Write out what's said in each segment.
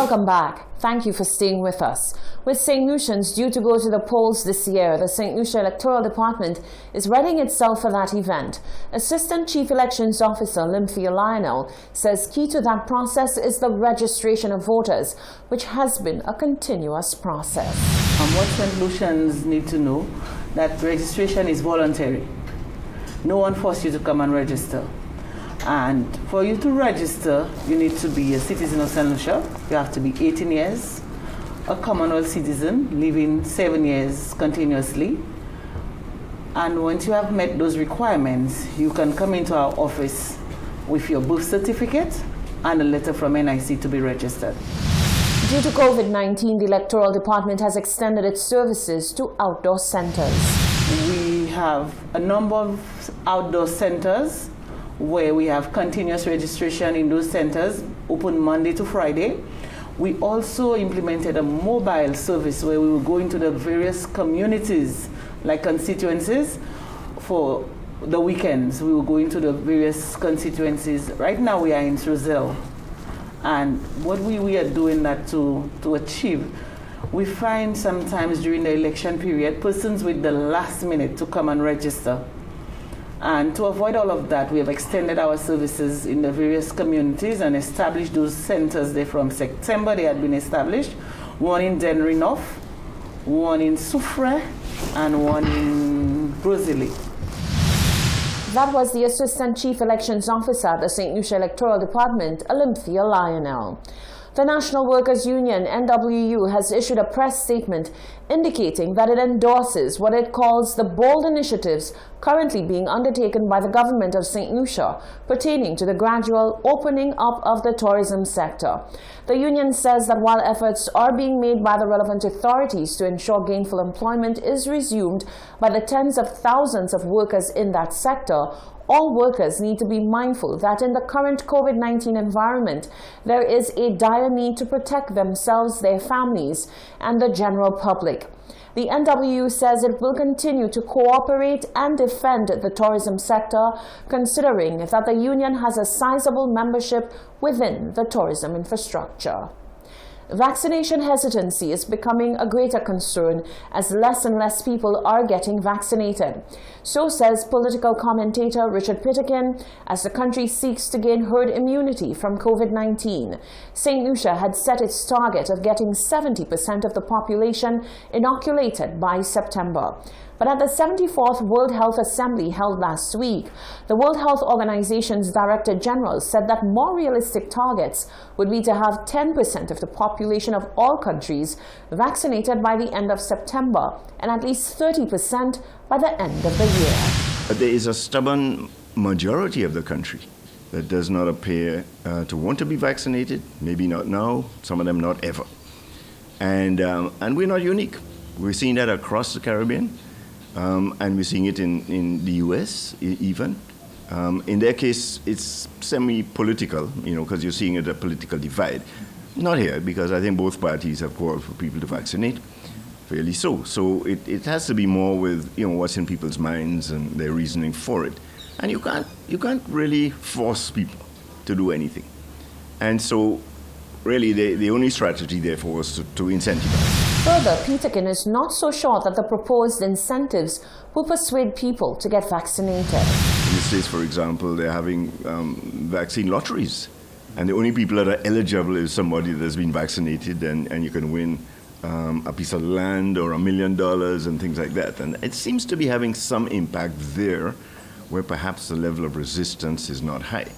Welcome back. Thank you for staying with us. With St. Lucians due to go to the polls this year, the St. Lucia Electoral Department is readying itself for that event. Assistant Chief Elections Officer Lymphia Lionel says key to that process is the registration of voters, which has been a continuous process. What St. Lucians need to know, that registration is voluntary. No one forces you to come and register. And for you to register, you need to be a citizen of St. Lucia. You have to be 18 years, a Commonwealth citizen, living 7 years continuously. And once you have met those requirements, you can come into our office with your birth certificate and a letter from NIC to be registered. Due to COVID-19, the Electoral Department has extended its services to outdoor centers. We have a number of outdoor centers where we have continuous registration in those centers, open Monday to Friday. We also implemented a mobile service where we will go into the various communities, like constituencies, for the weekends. We will go into the various constituencies. Right now we are in Roselle. And what we are doing that to achieve, we find sometimes during the election period, persons with the last minute to come and register. And to avoid all of that, we have extended our services in the various communities and established those centers there from September. They had been established, one in Dennery North, one in Soufrière, and one in Rosalie. That was the Assistant Chief Elections Officer at the St. Lucia Electoral Department, Lymphia Lionel. The National Workers' Union, NWU, has issued a press statement indicating that it endorses what it calls the bold initiatives currently being undertaken by the government of St. Lucia pertaining to the gradual opening up of the tourism sector. The union says that while efforts are being made by the relevant authorities to ensure gainful employment is resumed by the tens of thousands of workers in that sector, all workers need to be mindful that in the current COVID-19 environment, there is a dire need to protect themselves, their families, and the general public. The NWU says it will continue to cooperate and defend the tourism sector, considering that the union has a sizable membership within the tourism infrastructure. Vaccination hesitancy is becoming a greater concern as less and less people are getting vaccinated. So says political commentator Richard Pittikin, as the country seeks to gain herd immunity from COVID-19. St. Lucia had set its target of getting 70% of the population inoculated by September. But at the 74th World Health Assembly held last week, the World Health Organization's Director General said that more realistic targets would be to have 10% of the population of all countries vaccinated by the end of September and at least 30% by the end of the year. But there is a stubborn majority of the country that does not appear to want to be vaccinated, maybe not now, some of them not ever. And we're not unique. We're seeing that across the Caribbean. And we're seeing it in the US even. In their case, it's semi-political, because you're seeing a political divide. Not here, because I think both parties have called for people to vaccinate, fairly so. So it has to be more with what's in people's minds and their reasoning for it. And you can't really force people to do anything. And so really the only strategy therefore was to incentivize. Further, Pittikin is not so sure that the proposed incentives will persuade people to get vaccinated. In the States, for example, they're having vaccine lotteries. And the only people that are eligible is somebody that's been vaccinated, and you can win a piece of land or $1 million and things like that. And it seems to be having some impact there where perhaps the level of resistance is not high.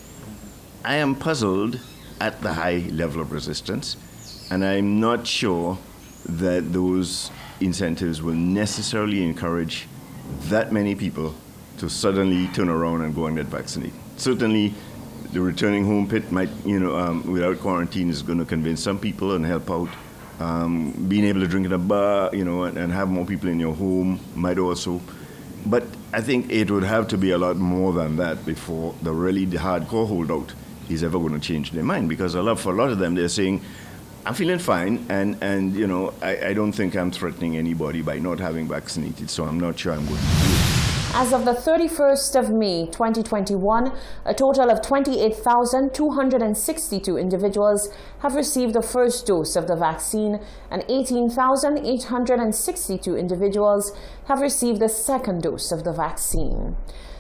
I am puzzled at the high level of resistance, and I'm not sure that those incentives will necessarily encourage that many people to suddenly turn around and go and get vaccinated. Certainly, the returning home pit might, without quarantine is going to convince some people and help out. Being able to drink in a bar, and have more people in your home might also. But I think it would have to be a lot more than that before the really hardcore holdout is ever going to change their mind. Because for a lot of them, they're saying, I'm feeling fine, and I don't think I'm threatening anybody by not having vaccinated, so I'm not sure I'm going to do it. As of the 31st of May 2021, a total of 28,262 individuals have received the first dose of the vaccine and 18,862 individuals have received the second dose of the vaccine.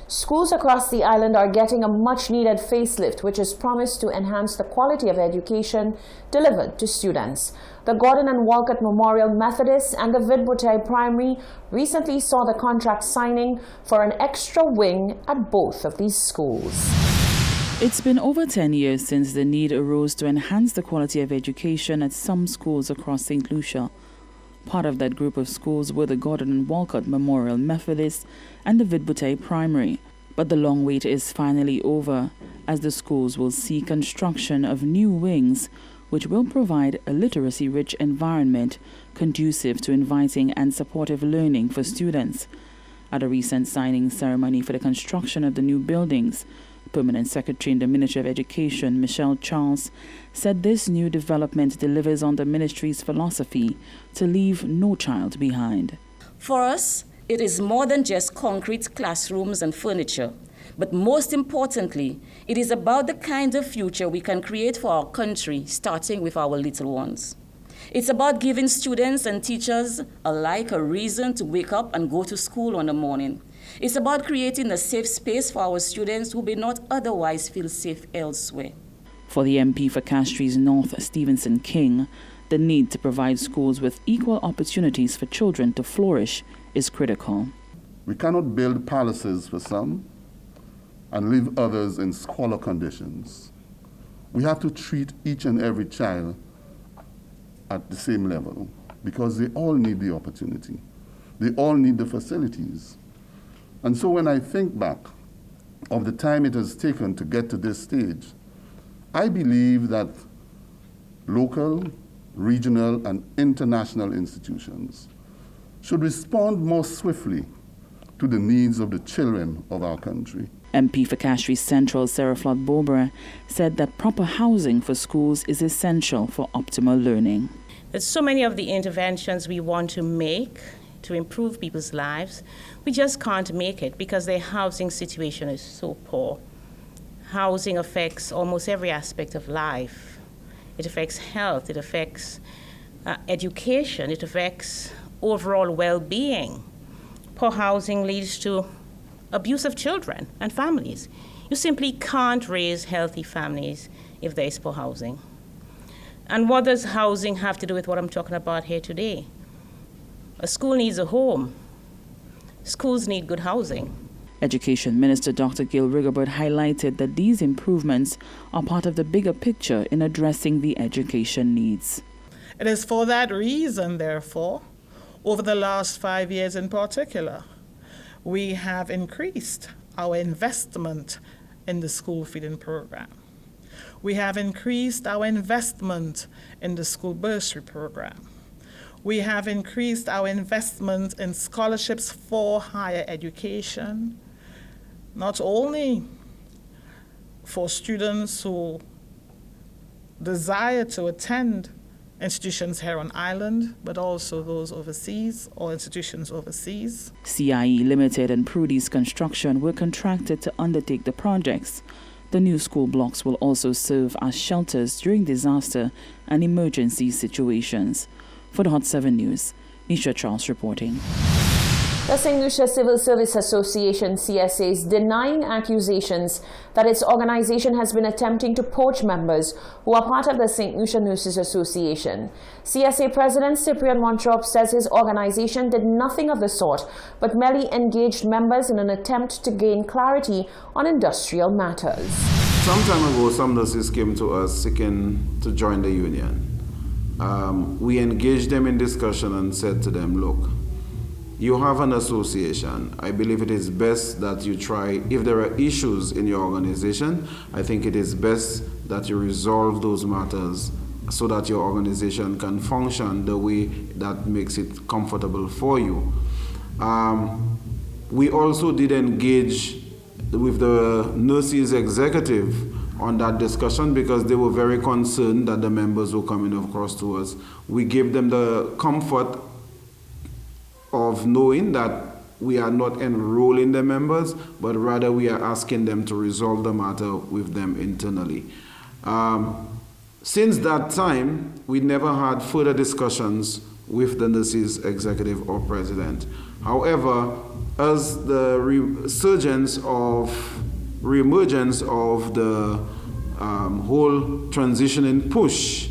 Schools across the island are getting a much-needed facelift, which is promised to enhance the quality of education delivered to students. The Gordon and Walcott Memorial Methodist and the Vidbutey Primary recently saw the contract signing for an extra wing at both of these schools. It's been over 10 years since the need arose to enhance the quality of education at some schools across St. Lucia. Part of that group of schools were the Gordon and Walcott Memorial Methodist and the Vidbutey Primary. But the long wait is finally over, as the schools will see construction of new wings, which will provide a literacy-rich environment conducive to inviting and supportive learning for students. At a recent signing ceremony for the construction of the new buildings, Permanent Secretary in the Ministry of Education, Michelle Charles, said this new development delivers on the ministry's philosophy to leave no child behind. For us, it is more than just concrete classrooms and furniture, but most importantly, it is about the kind of future we can create for our country, starting with our little ones. It's about giving students and teachers alike a reason to wake up and go to school in the morning. It's about creating a safe space for our students who may not otherwise feel safe elsewhere. For the MP for Castries North, Stevenson King, the need to provide schools with equal opportunities for children to flourish is critical. We cannot build palaces for some and leave others in squalor conditions. We have to treat each and every child at the same level because they all need the opportunity. They all need the facilities. And so when I think back of the time it has taken to get to this stage, I believe that local, regional, and international institutions should respond more swiftly to the needs of the children of our country. MP for Castries Central, Sarah Flood Bobra, said that proper housing for schools is essential for optimal learning. There's so many of the interventions we want to make to improve people's lives, we just can't make it because their housing situation is so poor. Housing affects almost every aspect of life. It affects health, it affects education, it affects overall well-being. Poor housing leads to abuse of children and families. You simply can't raise healthy families if there is poor housing. And what does housing have to do with what I'm talking about here today? A school needs a home. Schools need good housing. Education Minister Dr. Gail Rigobert highlighted that these improvements are part of the bigger picture in addressing the education needs. It is for that reason, therefore, over the last 5 years in particular, we have increased our investment in the school feeding program. We have increased our investment in the school bursary program. We have increased our investment in scholarships for higher education, not only for students who desire to attend institutions here on island, but also those overseas or institutions overseas. CIE Limited and Prudy's Construction were contracted to undertake the projects. The new school blocks will also serve as shelters during disaster and emergency situations. For the Hot 7 News, Nisha Charles reporting. The St. Lucia Civil Service Association, CSA, is denying accusations that its organization has been attempting to poach members who are part of the St. Lucia Nurses Association. CSA President Cyprian Montrop says his organization did nothing of the sort, but merely engaged members in an attempt to gain clarity on industrial matters. Some time ago, some nurses came to us seeking to join the union. We engaged them in discussion and said to them, look, you have an association. I believe it is best that you try, if there are issues in your organization, I think it is best that you resolve those matters so that your organization can function the way that makes it comfortable for you. We also did engage with the nurses executive on that discussion because they were very concerned that the members were coming across to us. We gave them the comfort of knowing that we are not enrolling the members, but rather we are asking them to resolve the matter with them internally. Since that time, we never had further discussions with the nurses executive or president. However, as the reemergence of the whole transitioning push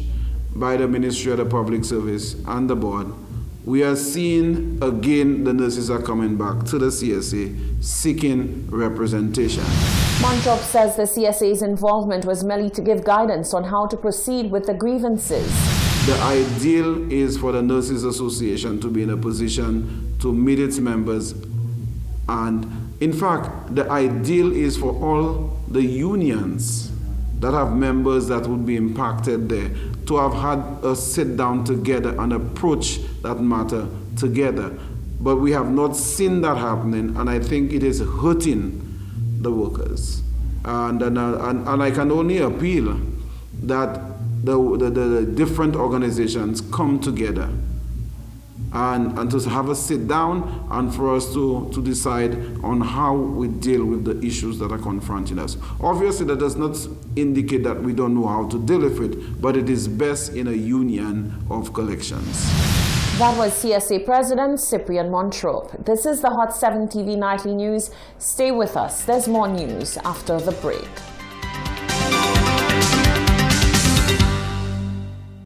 by the Ministry of the Public Service and the board, we are seeing again the nurses are coming back to the CSA seeking representation. Montrop says the CSA's involvement was merely to give guidance on how to proceed with the grievances. The ideal is for the Nurses Association to be in a position to meet its members, and in fact, the ideal is for all the unions that have members that would be impacted there to have had a sit down together and approach that matter together. But we have not seen that happening, and I think it is hurting the workers. And I can only appeal that the different organizations come together and to have a sit down and for us to decide on how we deal with the issues that are confronting us. Obviously, that does not indicate that we don't know how to deal with it, but it is best in a union of collections. That was CSA President Cyprian Montrop. This is the Hot 7 TV Nightly News. Stay with us. There's more news after the break.